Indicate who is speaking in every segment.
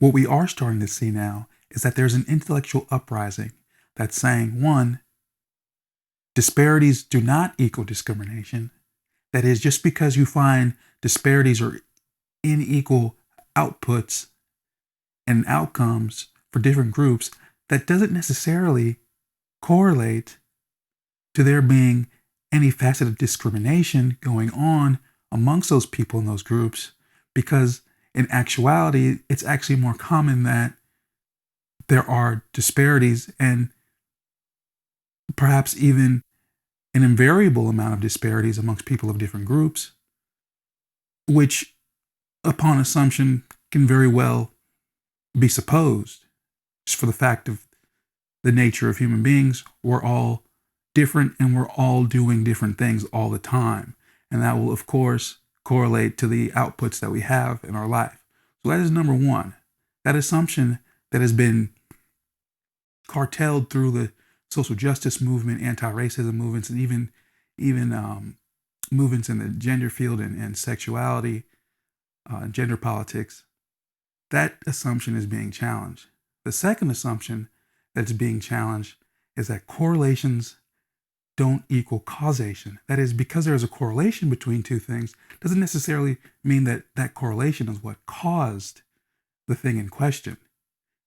Speaker 1: What we are starting to see now is that there's an intellectual uprising that's saying, one, disparities do not equal discrimination. That is, just because you find disparities or unequal outputs and outcomes for different groups, that doesn't necessarily correlate to there being any facet of discrimination going on amongst those people in those groups, because in actuality, it's actually more common that there are disparities and perhaps even an invariable amount of disparities amongst people of different groups, which, upon assumption, can very well be supposed, just for the fact of the nature of human beings. We're all different and we're all doing different things all the time. And that will, of course, correlate to the outputs that we have in our life. So that is number one. That assumption that has been carteled through the social justice movement, anti-racism movements, and even movements in the gender field and sexuality, gender politics, that assumption is being challenged. The second assumption that's being challenged is that correlations don't equal causation. That is, because there's a correlation between two things, doesn't necessarily mean that that correlation is what caused the thing in question.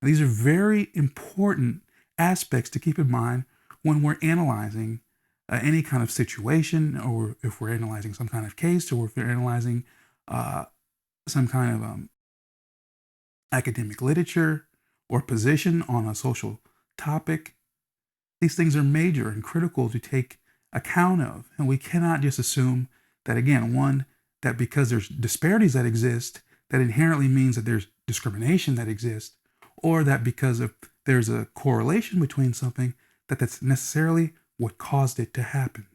Speaker 1: Now, these are very important aspects to keep in mind when we're analyzing any kind of situation, or if we're analyzing some kind of case, or if we're analyzing some kind of academic literature or position on a social topic. These things are major and critical to take account of. And we cannot just assume that, again, one, that because there's disparities that exist, that inherently means that there's discrimination that exists, or that because of there's a correlation between something, that that's necessarily what caused it to happen.